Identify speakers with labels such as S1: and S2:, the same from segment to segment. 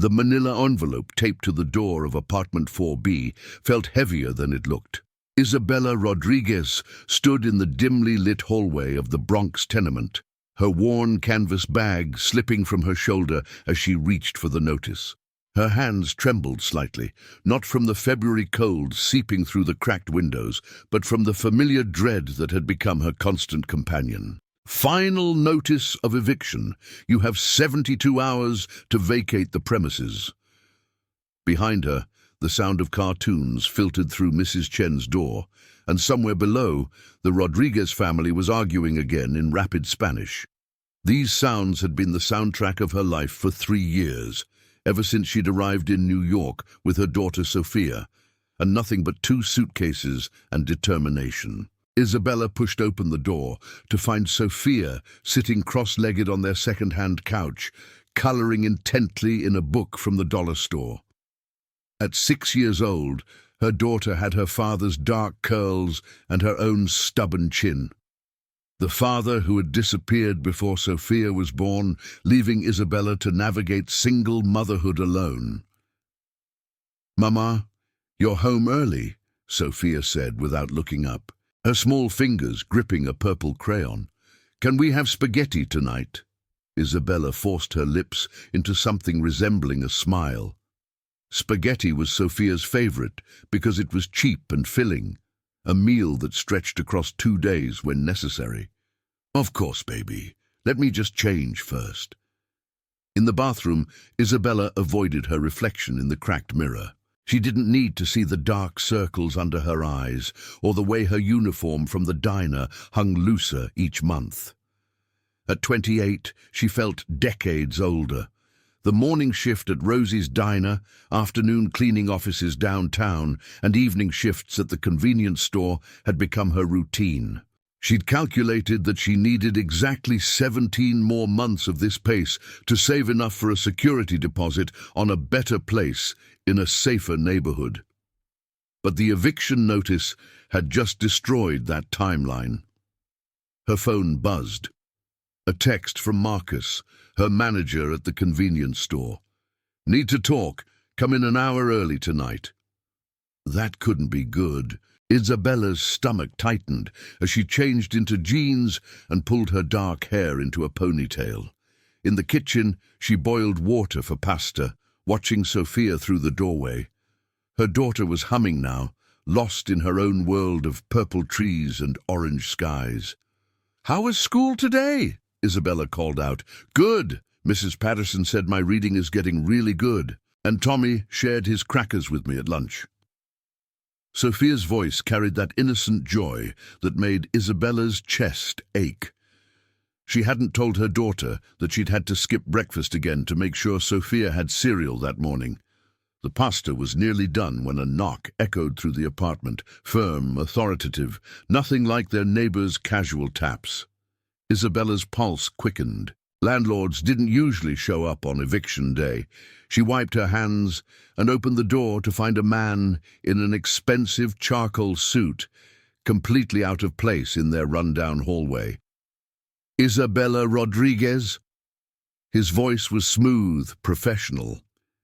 S1: The manila envelope taped to the door of apartment 4B felt heavier than it looked. Isabella Rodriguez stood in the dimly lit hallway of the Bronx tenement, her worn canvas bag slipping from her shoulder as she reached for the notice. Her hands trembled slightly, not from the February cold seeping through the cracked windows, but from the familiar dread that had become her constant companion. Final notice of eviction. You have 72 hours to vacate the premises. Behind her, the sound of cartoons filtered through Mrs. Chen's door, and somewhere below, the Rodriguez family was arguing again in rapid Spanish. These sounds had been the soundtrack of her life for 3 years, ever since she'd arrived in New York with her daughter Sophia, and nothing but 2 suitcases and determination. Isabella pushed open the door to find Sophia sitting cross-legged on their second-hand couch, coloring intently in a book from the dollar store. At 6 years old, her daughter had her father's dark curls and her own stubborn chin. The father who had disappeared before Sophia was born, leaving Isabella to navigate single motherhood alone. "Mama, you're home early," Sophia said without looking up, her small fingers gripping a purple crayon. "Can we have spaghetti tonight?" Isabella forced her lips into something resembling a smile. Spaghetti was Sophia's favorite because it was cheap and filling, a meal that stretched across 2 days when necessary. "Of course, baby. Let me just change first." In the bathroom, Isabella avoided her reflection in the cracked mirror. She didn't need to see the dark circles under her eyes or the way her uniform from the diner hung looser each month. At 28, she felt decades older. The morning shift at Rosie's diner, afternoon cleaning offices downtown, and evening shifts at the convenience store had become her routine. She'd calculated that she needed exactly 17 more months of this pace to save enough for a security deposit on a better place in a safer neighborhood. But the eviction notice had just destroyed that timeline. Her phone buzzed. A text from Marcus, her manager at the convenience store. "Need to talk. Come in an hour early tonight." That couldn't be good. Isabella's stomach tightened as she changed into jeans and pulled her dark hair into a ponytail. In the kitchen, she boiled water for pasta, watching Sophia through the doorway. Her daughter was humming now, lost in her own world of purple trees and orange skies. "How was school today?" Isabella called out. "Good. Mrs. Patterson said my reading is getting really good, and Tommy shared his crackers with me at lunch." Sophia's voice carried that innocent joy that made Isabella's chest ache. She hadn't told her daughter that she'd had to skip breakfast again to make sure Sophia had cereal that morning. The pasta was nearly done when a knock echoed through the apartment, firm, authoritative, nothing like their neighbors' casual taps. Isabella's pulse quickened. Landlords didn't usually show up on eviction day. She wiped her hands and opened the door to find a man in an expensive charcoal suit, completely out of place in their rundown hallway. "Isabella Rodriguez?" His voice was smooth, professional.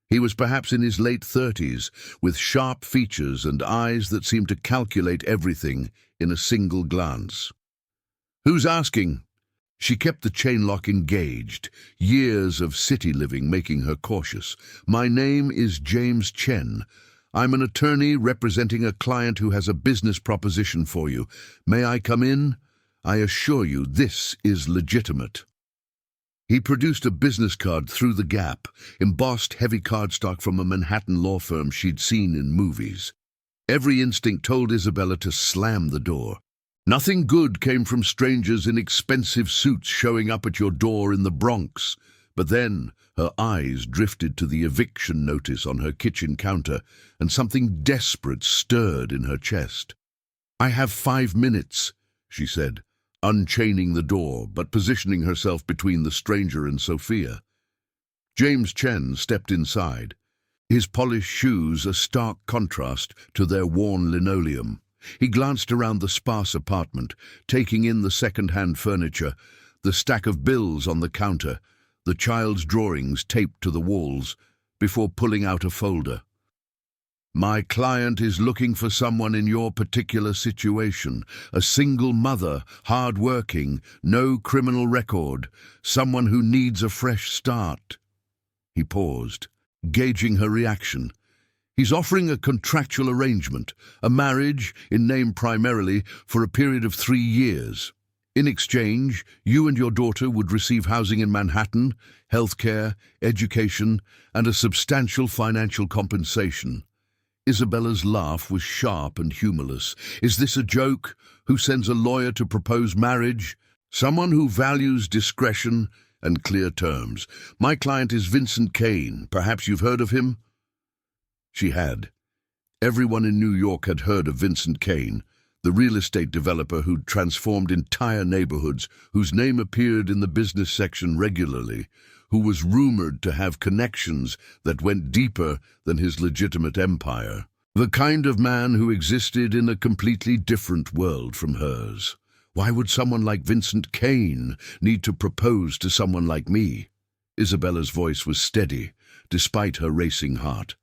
S1: He was perhaps in his late 30s, with sharp features and eyes that seemed to calculate everything in a single glance. "Who's asking?" She kept the chain lock engaged, years of city living making her cautious. "My name is James Chen. I'm an attorney representing a client who has a business proposition for you. May I come in? I assure you this is legitimate." He produced a business card through the gap, embossed heavy cardstock from a Manhattan law firm she'd seen in movies. Every instinct told Isabella to slam the door. Nothing good came from strangers in expensive suits showing up at your door in the Bronx. But then her eyes drifted to the eviction notice on her kitchen counter, and something desperate stirred in her chest. "I have 5 minutes," she said, unchaining the door but positioning herself between the stranger and Sophia. James Chen stepped inside, his polished shoes a stark contrast to their worn linoleum. He glanced around the sparse apartment, taking in the second-hand furniture, the stack of bills on the counter, the child's drawings taped to the walls, before pulling out a folder. My client is looking for someone in your particular situation, a single mother, hard-working, no criminal record, someone who needs a fresh start. He paused, gauging her reaction. He's offering a contractual arrangement, a marriage, in name primarily, for a period of 3 years. In exchange, you and your daughter would receive housing in Manhattan, healthcare, education, and a substantial financial compensation. Isabella's laugh was sharp and humorless. Is this a joke? Who sends a lawyer to propose marriage? Someone who values discretion and clear terms. My client is Vincent Kane. Perhaps you've heard of him? She had. Everyone in New York had heard of Vincent Kane, the real estate developer who'd transformed entire neighborhoods, whose name appeared in the business section regularly, who was rumored to have connections that went deeper than his legitimate empire. The kind of man who existed in a completely different world from hers. Why would someone like Vincent Kane need to propose to someone like me? Isabella's voice was steady, despite her racing heart.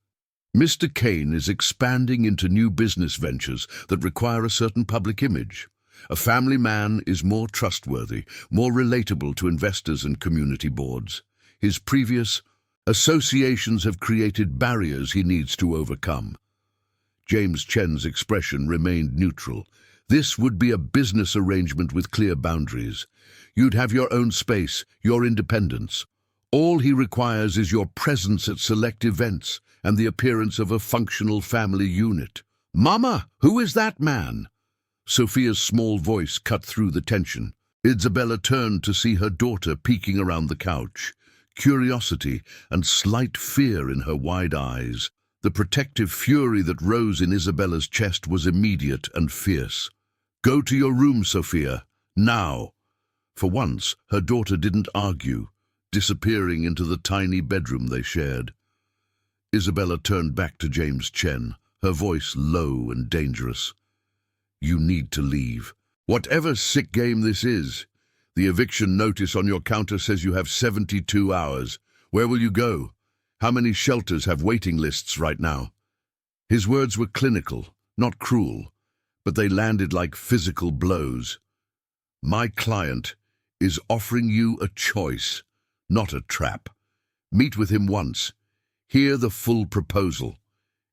S1: Mr. Kane is expanding into new business ventures that require a certain public image. A family man is more trustworthy, more relatable to investors and community boards. His previous associations have created barriers he needs to overcome. James Chen's expression remained neutral. This would be a business arrangement with clear boundaries. You'd have your own space, your independence. All he requires is your presence at select events and the appearance of a functional family unit. Mama, who is that man? Sophia's small voice cut through the tension. Isabella turned to see her daughter peeking around the couch, curiosity and slight fear in her wide eyes. The protective fury that rose in Isabella's chest was immediate and fierce. Go to your room, Sophia, now. For once, her daughter didn't argue, disappearing into the tiny bedroom they shared. Isabella turned back to James Chen, her voice low and dangerous. You need to leave. Whatever sick game this is. The eviction notice on your counter says you have 72 hours. Where will you go? How many shelters have waiting lists right now? His words were clinical, not cruel, but they landed like physical blows. My client is offering you a choice, not a trap. Meet with him once. Hear the full proposal.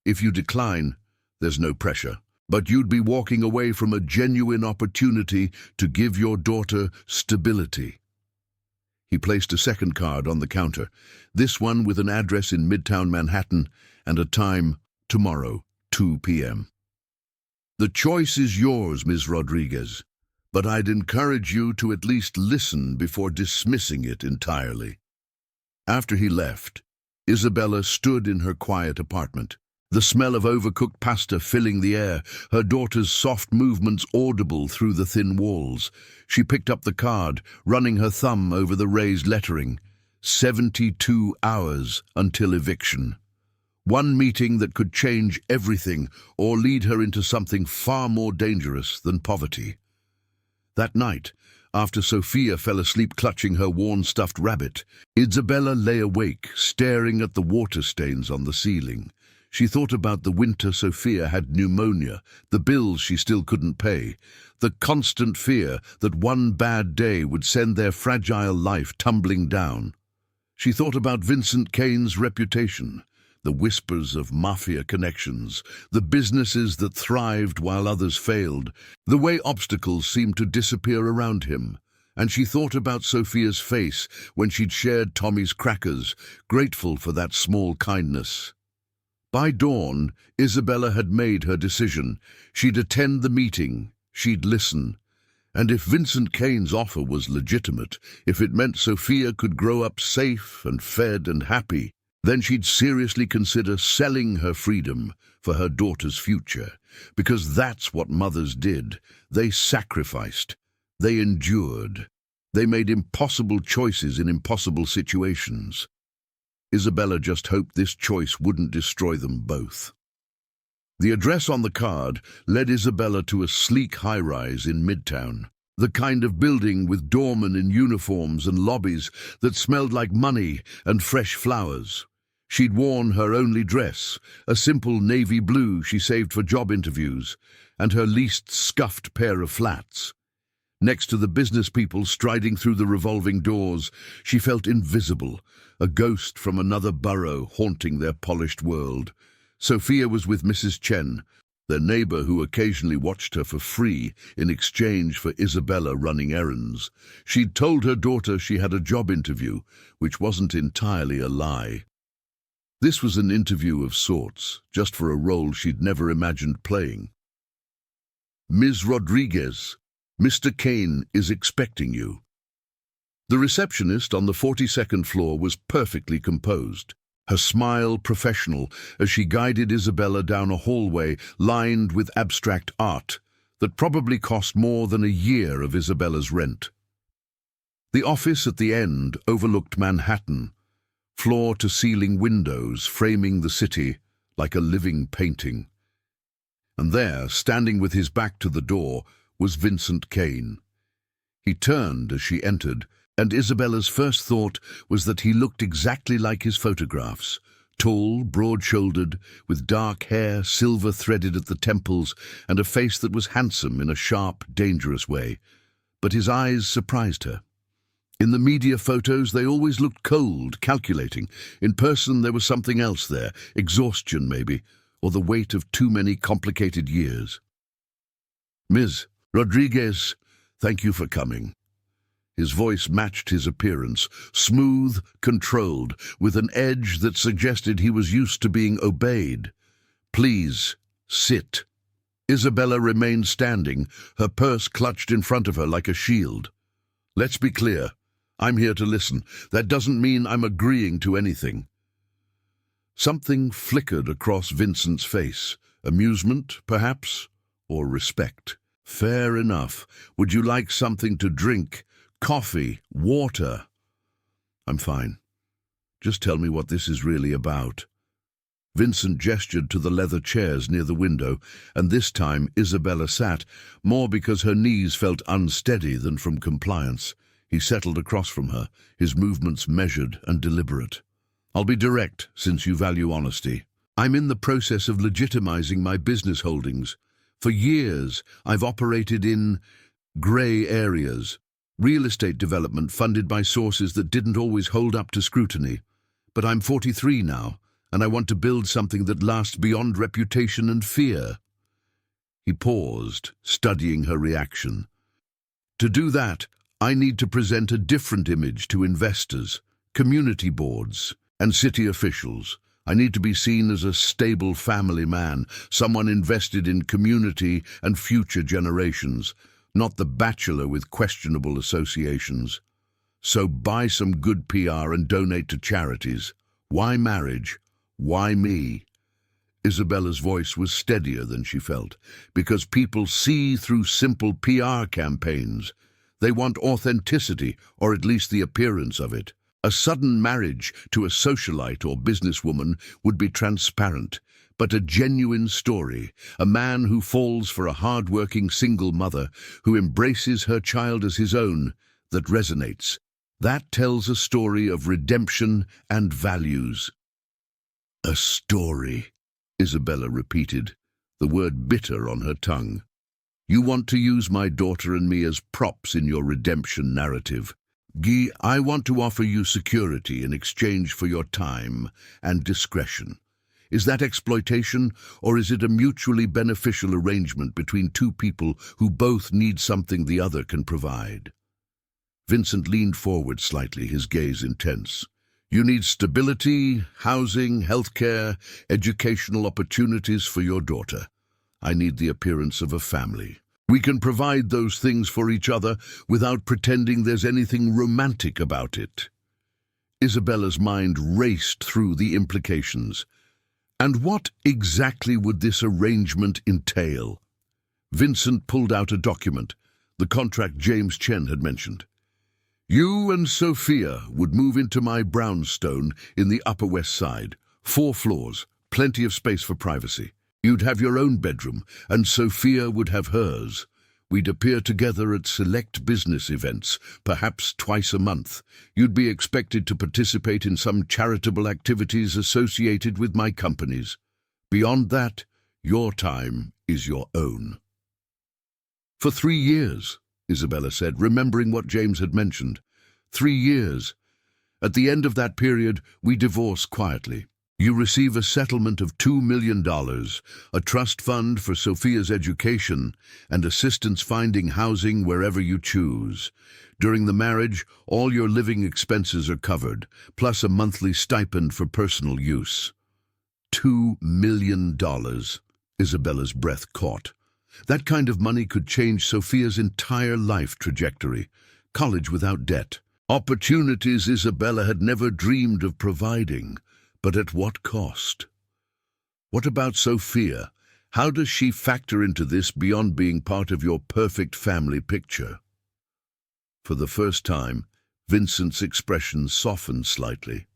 S1: If you decline, there's no pressure. But you'd be walking away from a genuine opportunity to give your daughter stability. He placed a second card on the counter, this one with an address in Midtown Manhattan and a time tomorrow, 2 p.m. The choice is yours, Ms. Rodriguez, but I'd encourage you to at least listen before dismissing it entirely. After he left, Isabella stood in her quiet apartment. The smell of overcooked pasta filling the air, her daughter's soft movements audible through the thin walls. She picked up the card, running her thumb over the raised lettering. 72 hours until eviction. One meeting that could change everything or lead her into something far more dangerous than poverty. That night, after Sophia fell asleep clutching her worn stuffed rabbit, Isabella lay awake, staring at the water stains on the ceiling. She thought about the winter Sophia had pneumonia, the bills she still couldn't pay, the constant fear that one bad day would send their fragile life tumbling down. She thought about Vincent Kane's reputation, the whispers of mafia connections, the businesses that thrived while others failed, the way obstacles seemed to disappear around him. And she thought about Sophia's face when she'd shared Tommy's crackers, grateful for that small kindness. By dawn, Isabella had made her decision. She'd attend the meeting, she'd listen. And if Vincent Kane's offer was legitimate, if it meant Sophia could grow up safe and fed and happy, then she'd seriously consider selling her freedom for her daughter's future. Because that's what mothers did. They sacrificed. They endured. They made impossible choices in impossible situations. Isabella just hoped this choice wouldn't destroy them both. The address on the card led Isabella to a sleek high-rise in Midtown, the kind of building with doormen in uniforms and lobbies that smelled like money and fresh flowers. She'd worn her only dress, a simple navy blue she saved for job interviews, and her least scuffed pair of flats. Next to the business people striding through the revolving doors, she felt invisible, a ghost from another borough haunting their polished world. Sophia was with Mrs. Chen, their neighbor who occasionally watched her for free in exchange for Isabella running errands. She'd told her daughter she had a job interview, which wasn't entirely a lie. This was an interview of sorts, just for a role she'd never imagined playing. "Ms. Rodriguez, Mr. Kane is expecting you." The receptionist on the 42nd floor was perfectly composed, her smile professional as she guided Isabella down a hallway lined with abstract art that probably cost more than a year of Isabella's rent. The office at the end overlooked Manhattan, floor-to-ceiling windows framing the city like a living painting. And there, standing with his back to the door, was Vincent Kane. He turned as she entered, and Isabella's first thought was that he looked exactly like his photographs, tall, broad-shouldered, with dark hair, silver threaded at the temples, and a face that was handsome in a sharp, dangerous way. But his eyes surprised her. In the media photos, they always looked cold, calculating. In person, there was something else there, exhaustion maybe, or the weight of too many complicated years. "Ms. Rodriguez, thank you for coming." His voice matched his appearance, smooth, controlled, with an edge that suggested he was used to being obeyed. "Please, sit." Isabella remained standing, her purse clutched in front of her like a shield. "Let's be clear. I'm here to listen. That doesn't mean I'm agreeing to anything." Something flickered across Vincent's face. Amusement, perhaps, or respect. "Fair enough. Would you like something to drink? Coffee? Water?" "I'm fine. Just tell me what this is really about." Vincent gestured to the leather chairs near the window, and this time Isabella sat, more because her knees felt unsteady than from compliance. He settled across from her, his movements measured and deliberate. "I'll be direct, since you value honesty. I'm in the process of legitimizing my business holdings. For years, I've operated in gray areas, real estate development funded by sources that didn't always hold up to scrutiny. But I'm 43 now, and I want to build something that lasts beyond reputation and fear." He paused, studying her reaction. "To do that, I need to present a different image to investors, community boards, and city officials. I need to be seen as a stable family man, someone invested in community and future generations, not the bachelor with questionable associations. So buy some good PR and donate to charities. Why marriage? Why me?" Isabella's voice was steadier than she felt, because people see through simple PR campaigns. They want authenticity, or at least the appearance of it. A sudden marriage to a socialite or businesswoman would be transparent, but a genuine story, a man who falls for a hard-working single mother who embraces her child as his own, that resonates. That tells a story of redemption and values. "A story," Isabella repeated, the word bitter on her tongue. "You want to use my daughter and me as props in your redemption narrative. Guy, I want to offer you security in exchange for your time and discretion. Is that exploitation, or is it a mutually beneficial arrangement between two people who both need something the other can provide?" Vincent leaned forward slightly, his gaze intense. "You need stability, housing, healthcare, educational opportunities for your daughter. I need the appearance of a family. We can provide those things for each other without pretending there's anything romantic about it." Isabella's mind raced through the implications. And what exactly would this arrangement entail? Vincent pulled out a document, the contract James Chen had mentioned. "You and Sophia would move into my brownstone in the Upper West Side. 4 floors, plenty of space for privacy. You'd have your own bedroom, and Sophia would have hers. We'd appear together at select business events, perhaps twice a month. You'd be expected to participate in some charitable activities associated with my companies. Beyond that, your time is your own." "For 3 years," Isabella said, remembering what James had mentioned. 3 years. At the end of that period, we divorce quietly. You receive a settlement of $2 million, a trust fund for Sophia's education, and assistance finding housing wherever you choose. During the marriage, all your living expenses are covered, plus a monthly stipend for personal use. $2 million. Isabella's breath caught. That kind of money could change Sophia's entire life trajectory. College without debt. Opportunities Isabella had never dreamed of providing. But at what cost? What about Sophia? How does she factor into this beyond being part of your perfect family picture? For the first time, Vincent's expression softened slightly.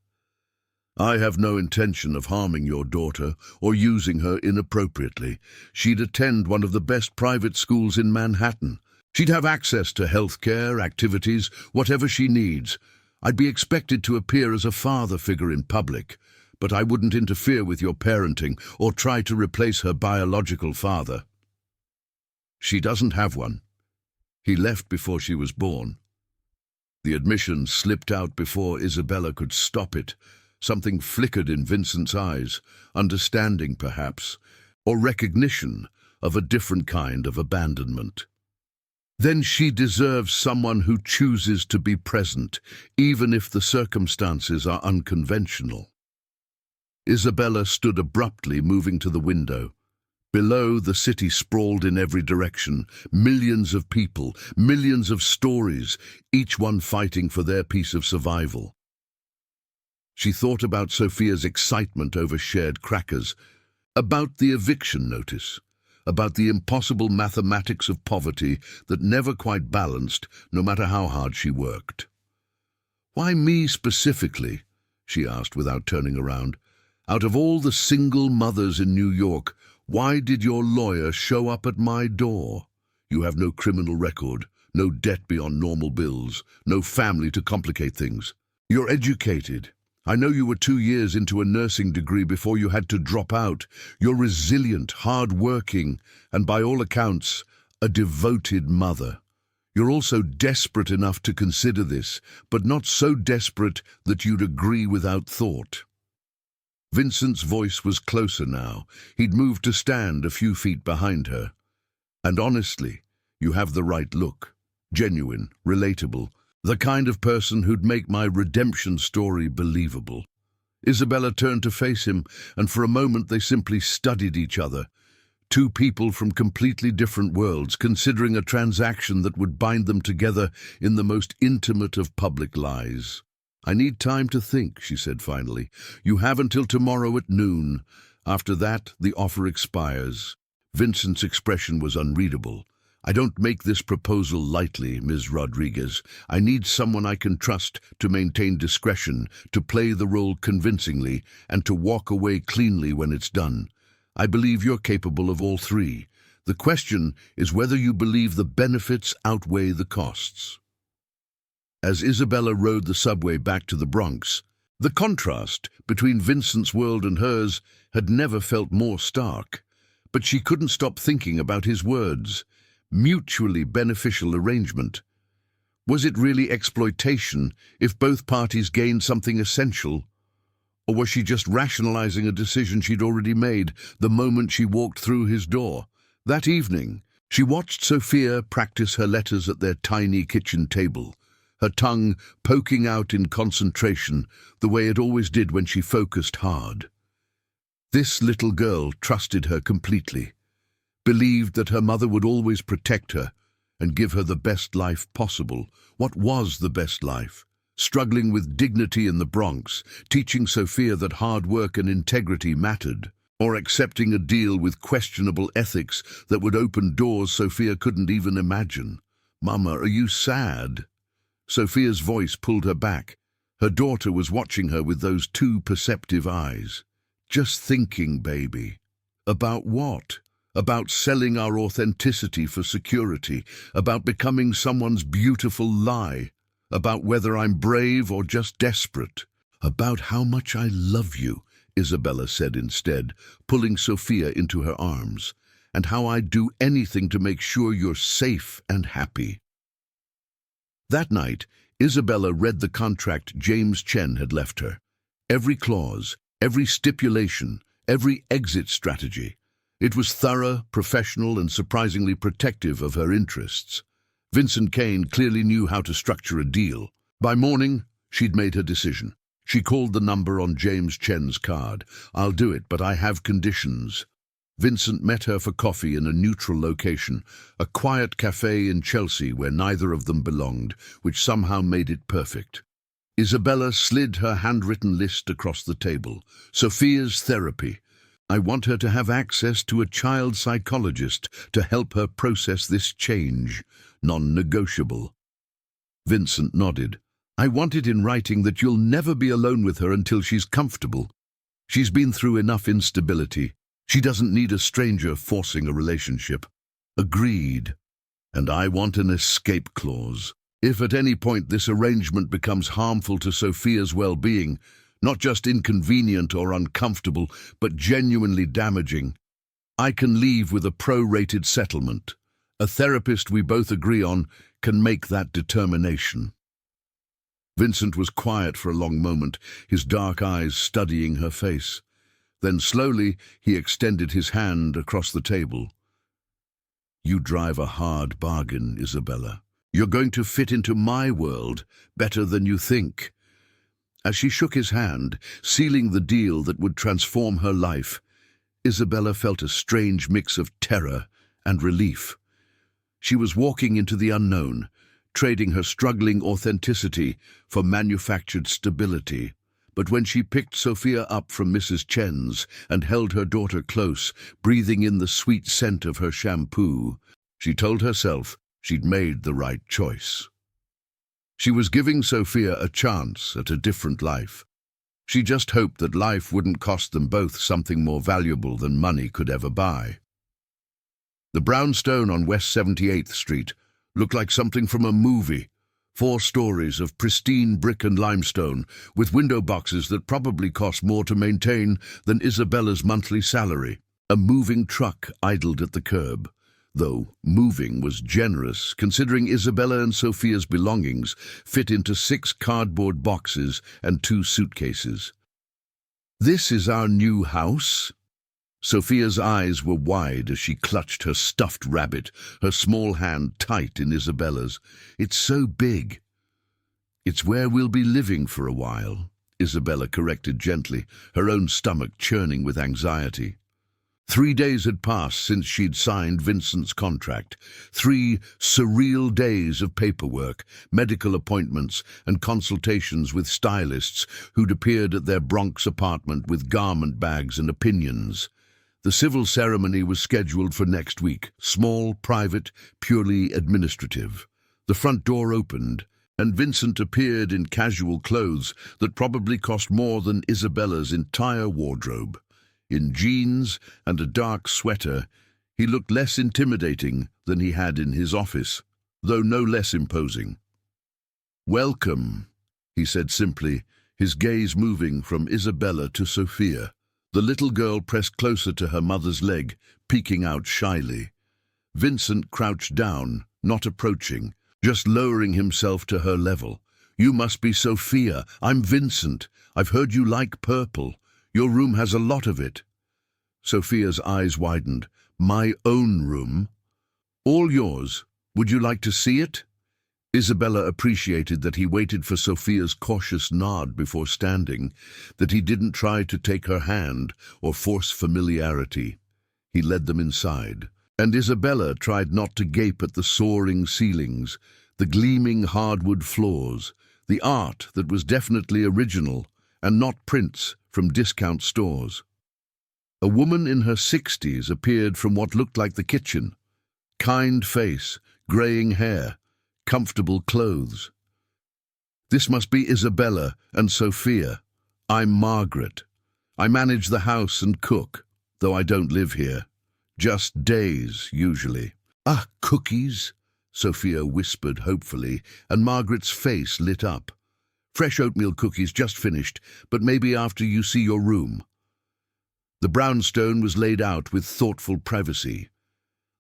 S1: "I have no intention of harming your daughter or using her inappropriately. She'd attend one of the best private schools in Manhattan. She'd have access to health care, activities, whatever she needs. I'd be expected to appear as a father figure in public, but I wouldn't interfere with your parenting or try to replace her biological father. She doesn't have one. He left before she was born." The admission slipped out before Isabella could stop it. Something flickered in Vincent's eyes, understanding perhaps, or recognition of a different kind of abandonment. Then she deserves someone who chooses to be present, even if the circumstances are unconventional. Isabella stood abruptly, moving to the window. Below, the city sprawled in every direction, millions of people, millions of stories, each one fighting for their piece of survival. She thought about Sophia's excitement over shared crackers, about the eviction notice, about the impossible mathematics of poverty that never quite balanced, no matter how hard she worked. "Why me specifically?" she asked without turning around. "Out of all the single mothers in New York, why did your lawyer show up at my door? You have no criminal record, no debt beyond normal bills, no family to complicate things. You're educated. I know you were 2 years into a nursing degree before you had to drop out. You're resilient, hard-working, and by all accounts, a devoted mother. You're also desperate enough to consider this, but not so desperate that you'd agree without thought." Vincent's voice was closer now. He'd moved to stand a few feet behind her. "And honestly, you have the right look. Genuine, relatable. The kind of person who'd make my redemption story believable." Isabella turned to face him, and for a moment they simply studied each other. Two people from completely different worlds, considering a transaction that would bind them together in the most intimate of public lies. "I need time to think," she said finally. "You have until tomorrow at noon. After that, the offer expires." Vincent's expression was unreadable. "I don't make this proposal lightly, Ms. Rodriguez. I need someone I can trust to maintain discretion, to play the role convincingly, and to walk away cleanly when it's done. I believe you're capable of all three. The question is whether you believe the benefits outweigh the costs." As Isabella rode the subway back to the Bronx, the contrast between Vincent's world and hers had never felt more stark. But she couldn't stop thinking about his words. Mutually beneficial arrangement. Was it really exploitation if both parties gained something essential? Or was she just rationalizing a decision she'd already made the moment she walked through his door? That evening, she watched Sophia practice her letters at their tiny kitchen table, her tongue poking out in concentration, the way it always did when she focused hard. This little girl trusted her completely, believed that her mother would always protect her and give her the best life possible. What was the best life? Struggling with dignity in the Bronx, teaching Sophia that hard work and integrity mattered, or accepting a deal with questionable ethics that would open doors Sophia couldn't even imagine. "Mama, are you sad?" Sophia's voice pulled her back. Her daughter was watching her with those two perceptive eyes. "Just thinking, baby." "About what?" about selling our authenticity for security, about becoming someone's beautiful lie, about whether I'm brave or just desperate, about how much I love you, Isabella said instead, pulling Sophia into her arms, and how I'd do anything to make sure you're safe and happy. That night, Isabella read the contract James Chen had left her. Every clause, every stipulation, every exit strategy. It was thorough, professional, and surprisingly protective of her interests. Vincent Kane clearly knew how to structure a deal. By morning, she'd made her decision. She called the number on James Chen's card. "I'll do it, but I have conditions." Vincent met her for coffee in a neutral location, a quiet cafe in Chelsea where neither of them belonged, which somehow made it perfect. Isabella slid her handwritten list across the table. Sophia's therapy. "I want her to have access to a child psychologist to help her process this change. Non-negotiable." Vincent nodded. "I want it in writing that you'll never be alone with her until she's comfortable. She's been through enough instability. She doesn't need a stranger forcing a relationship." "Agreed. And I want an escape clause. If at any point this arrangement becomes harmful to Sophia's well-being, not just inconvenient or uncomfortable, but genuinely damaging, I can leave with a pro-rated settlement. A therapist we both agree on can make that determination." Vincent was quiet for a long moment, his dark eyes studying her face. Then slowly he extended his hand across the table. "You drive a hard bargain, Isabella. You're going to fit into my world better than you think." As she shook his hand, sealing the deal that would transform her life, Isabella felt a strange mix of terror and relief. She was walking into the unknown, trading her struggling authenticity for manufactured stability. But when she picked Sophia up from Mrs. Chen's and held her daughter close, breathing in the sweet scent of her shampoo, she told herself she'd made the right choice. She was giving Sophia a chance at a different life. She just hoped that life wouldn't cost them both something more valuable than money could ever buy. The brownstone on West 78th Street looked like something from a movie. 4 stories of pristine brick and limestone, with window boxes that probably cost more to maintain than Isabella's monthly salary. A moving truck idled at the curb, though moving was generous, considering Isabella and Sophia's belongings fit into 6 cardboard boxes and 2 suitcases. "This is our new house?" Sophia's eyes were wide as she clutched her stuffed rabbit, her small hand tight in Isabella's. "It's so big." "It's where we'll be living for a while," Isabella corrected gently, her own stomach churning with anxiety. 3 days had passed since she'd signed Vincent's contract. 3 surreal days of paperwork, medical appointments, and consultations with stylists who'd appeared at their Bronx apartment with garment bags and opinions. The civil ceremony was scheduled for next week, small, private, purely administrative. The front door opened, and Vincent appeared in casual clothes that probably cost more than Isabella's entire wardrobe. In jeans and a dark sweater, he looked less intimidating than he had in his office, though no less imposing. "Welcome," he said simply, his gaze moving from Isabella to Sophia. The little girl pressed closer to her mother's leg, peeking out shyly. Vincent crouched down, not approaching, just lowering himself to her level. "You must be Sophia. I'm Vincent. I've heard you like purple. Your room has a lot of it." Sophia's eyes widened. "My own room?" "All yours. Would you like to see it?" Isabella appreciated that he waited for Sophia's cautious nod before standing, that he didn't try to take her hand or force familiarity. He led them inside, and Isabella tried not to gape at the soaring ceilings, the gleaming hardwood floors, the art that was definitely original and not prints from discount stores. A woman in her 60s appeared from what looked like the kitchen. Kind face, greying hair, comfortable clothes. "This must be Isabella and Sophia. I'm Margaret. I manage the house and cook, though I don't live here. Just days, usually. Ah, cookies, Sophia whispered hopefully, and Margaret's face lit up. Fresh oatmeal cookies just finished, but maybe after you see your room. The brownstone was laid out with thoughtful privacy.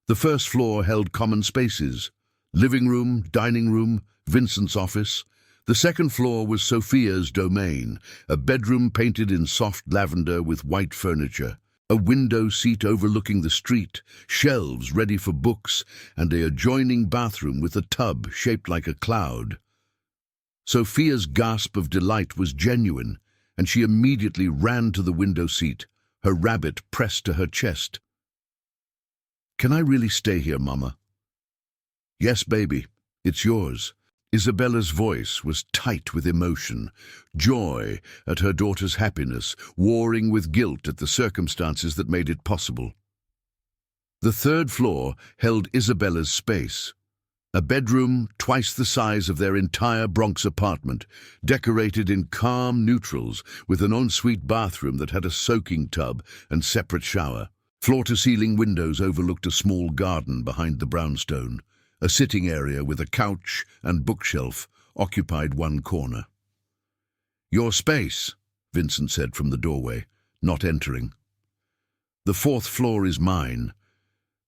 S1: The first floor held common spaces: living room, dining room, Vincent's office. The second floor was Sophia's domain, a bedroom painted in soft lavender with white furniture, a window seat overlooking the street, shelves ready for books, and an adjoining bathroom with a tub shaped like a cloud. Sophia's gasp of delight was genuine, and she immediately ran to the window seat, her rabbit pressed to her chest. "Can I really stay here, Mama?" "Yes, baby, it's yours." Isabella's voice was tight with emotion, joy at her daughter's happiness, warring with guilt at the circumstances that made it possible. The third floor held Isabella's space, a bedroom twice the size of their entire Bronx apartment, decorated in calm neutrals with an ensuite bathroom that had a soaking tub and separate shower. Floor-to-ceiling windows overlooked a small garden behind the brownstone. A sitting area with a couch and bookshelf occupied one corner. "Your space," Vincent said from the doorway, not entering. "The fourth floor is mine.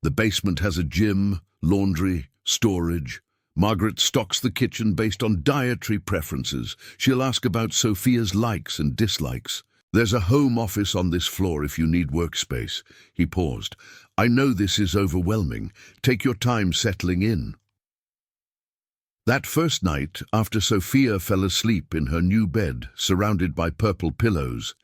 S1: The basement has a gym, laundry, storage. Margaret stocks the kitchen based on dietary preferences. She'll ask about Sophia's likes and dislikes. There's a home office on this floor if you need workspace." He paused. "I know this is overwhelming. Take your time settling in." That first night, after Sophia fell asleep in her new bed, surrounded by purple pillows,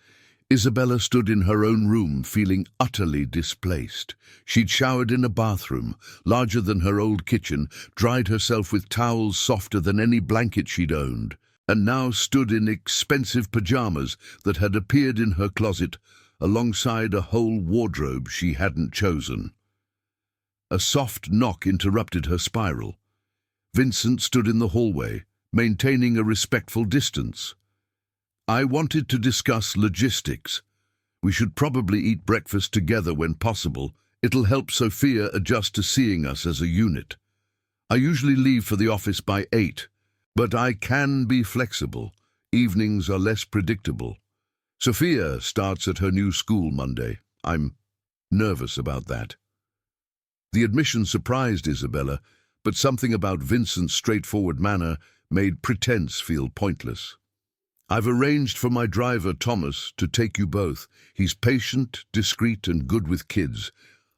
S1: Isabella stood in her own room feeling utterly displaced. She'd showered in a bathroom, larger than her old kitchen, dried herself with towels softer than any blanket she'd owned, and now stood in expensive pajamas that had appeared in her closet alongside a whole wardrobe she hadn't chosen. A soft knock interrupted her spiral. Vincent stood in the hallway, maintaining a respectful distance. "I wanted to discuss logistics. We should probably eat breakfast together when possible. It'll help Sophia adjust to seeing us as a unit. I usually leave for the office by 8, but I can be flexible. Evenings are less predictable. Sophia starts at her new school Monday. I'm nervous about that." The admission surprised Isabella, but something about Vincent's straightforward manner made pretense feel pointless. "I've arranged for my driver, Thomas, to take you both. He's patient, discreet, and good with kids.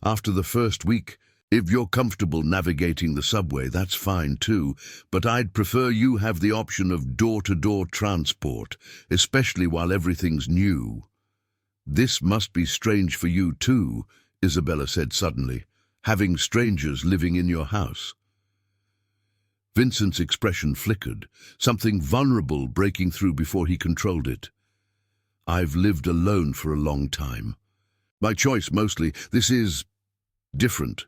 S1: After the first week, if you're comfortable navigating the subway, that's fine too, but I'd prefer you have the option of door-to-door transport, especially while everything's new." "This must be strange for you too," Isabella said suddenly, "having strangers living in your house." Vincent's expression flickered, something vulnerable breaking through before he controlled it. "I've lived alone for a long time. By choice mostly. This is different,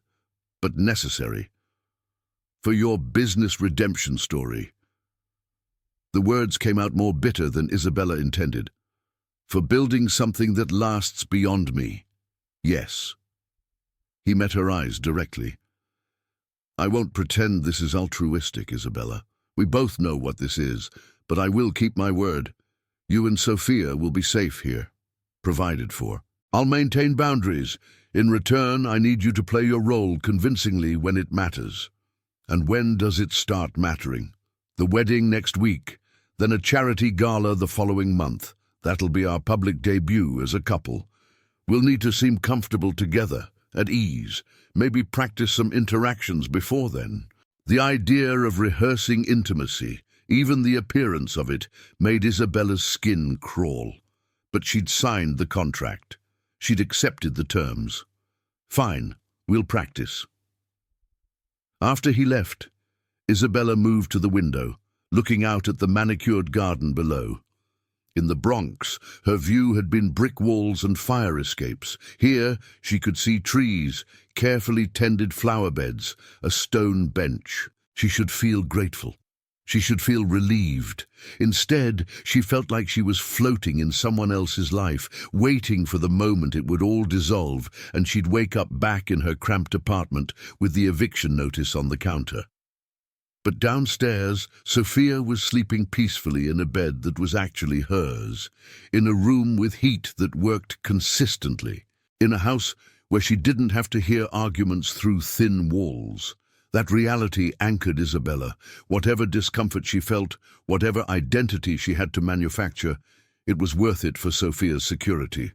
S1: but necessary. For your business redemption story." The words came out more bitter than Isabella intended. "For building something that lasts beyond me. Yes." He met her eyes directly. "I won't pretend this is altruistic, Isabella. We both know what this is, but I will keep my word. You and Sophia will be safe here, provided for. I'll maintain boundaries. In return, I need you to play your role convincingly when it matters." "And when does it start mattering?" "The wedding next week, then a charity gala the following month. That'll be our public debut as a couple. We'll need to seem comfortable together, at ease, maybe practice some interactions before then." The idea of rehearsing intimacy, even the appearance of it, made Isabella's skin crawl. But she'd signed the contract. She'd accepted the terms. "Fine, we'll practice." After he left, Isabella moved to the window, looking out at the manicured garden below. In the Bronx, her view had been brick walls and fire escapes. Here, she could see trees, carefully tended flower beds, a stone bench. She should feel grateful. She should feel relieved. Instead, she felt like she was floating in someone else's life, waiting for the moment it would all dissolve and she'd wake up back in her cramped apartment with the eviction notice on the counter. But downstairs, Sophia was sleeping peacefully in a bed that was actually hers, in a room with heat that worked consistently, in a house where she didn't have to hear arguments through thin walls. That reality anchored Isabella. Whatever discomfort she felt, whatever identity she had to manufacture, it was worth it for Sophia's security.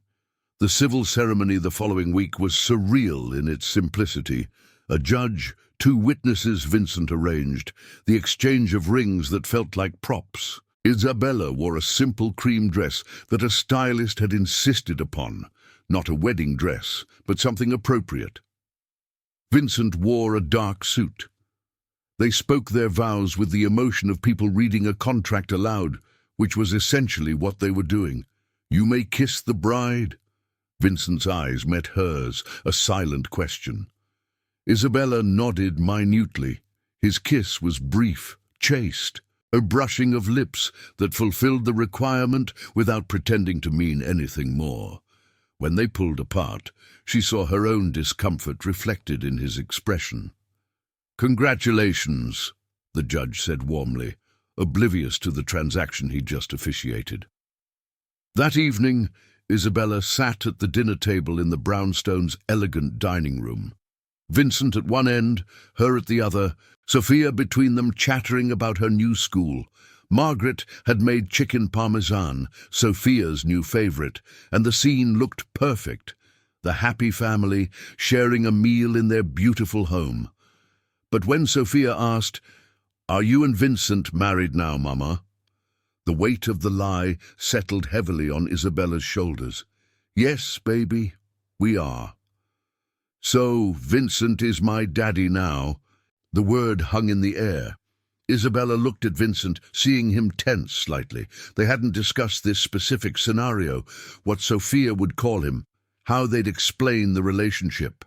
S1: The civil ceremony the following week was surreal in its simplicity. A judge, 2 witnesses Vincent arranged, the exchange of rings that felt like props. Isabella wore a simple cream dress that a stylist had insisted upon. Not a wedding dress, but something appropriate. Vincent wore a dark suit. They spoke their vows with the emotion of people reading a contract aloud, which was essentially what they were doing. "You may kiss the bride." Vincent's eyes met hers, a silent question. Isabella nodded minutely. His kiss was brief, chaste, a brushing of lips that fulfilled the requirement without pretending to mean anything more. When they pulled apart, she saw her own discomfort reflected in his expression. "Congratulations," the judge said warmly, oblivious to the transaction he'd just officiated. That evening, Isabella sat at the dinner table in the brownstones' elegant dining room. Vincent at one end, her at the other, Sophia between them chattering about her new school. Margaret had made chicken parmesan, Sophia's new favorite, and the scene looked perfect. The happy family sharing a meal in their beautiful home. But when Sophia asked, "Are you and Vincent married now, Mama?" the weight of the lie settled heavily on Isabella's shoulders. "Yes, baby, we are." "So, Vincent is my daddy now." The word hung in the air. Isabella looked at Vincent, seeing him tense slightly. They hadn't discussed this specific scenario, what Sophia would call him, how they'd explain the relationship.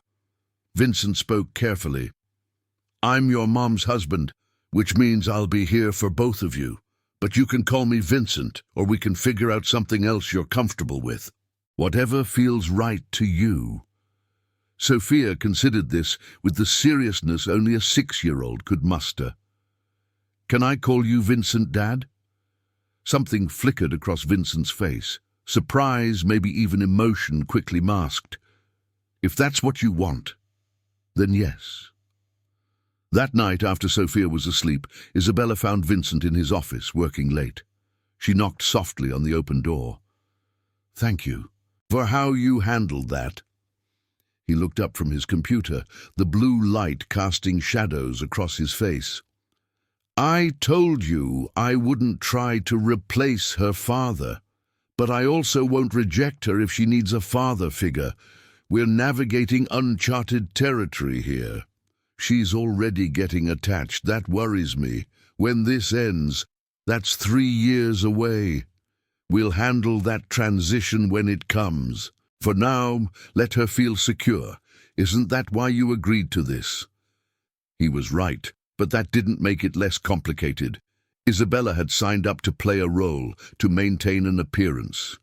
S1: Vincent spoke carefully. "I'm your mom's husband, which means I'll be here for both of you. But you can call me Vincent, or we can figure out something else you're comfortable with. Whatever feels right to you." Sophia considered this with the seriousness only a 6-year-old could muster. "Can I call you Vincent, Dad?" Something flickered across Vincent's face. Surprise, maybe even emotion, quickly masked. "If that's what you want, then yes." That night, after Sophia was asleep, Isabella found Vincent in his office, working late. She knocked softly on the open door. "Thank you for how you handled that." He looked up from his computer, the blue light casting shadows across his face. "I told you I wouldn't try to replace her father, but I also won't reject her if she needs a father figure. We're navigating uncharted territory here. She's already getting attached. That worries me. When this ends, that's 3 years away. We'll handle that transition when it comes. For now, let her feel secure. Isn't that why you agreed to this?" He was right, but that didn't make it less complicated. Isabella had signed up to play a role, to maintain an appearance.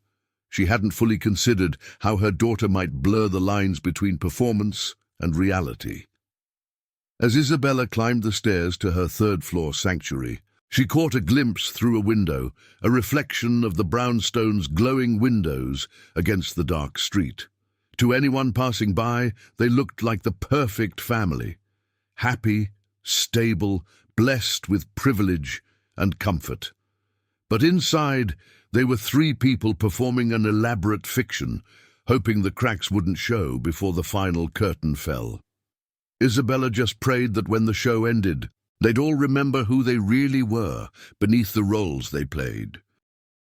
S1: She hadn't fully considered how her daughter might blur the lines between performance and reality. As Isabella climbed the stairs to her 3rd-floor sanctuary, she caught a glimpse through a window, a reflection of the brownstones' glowing windows against the dark street. To anyone passing by, they looked like the perfect family. Happy, stable, blessed with privilege and comfort. But inside, they were 3 people performing an elaborate fiction, hoping the cracks wouldn't show before the final curtain fell. Isabella just prayed that when the show ended, they'd all remember who they really were beneath the roles they played.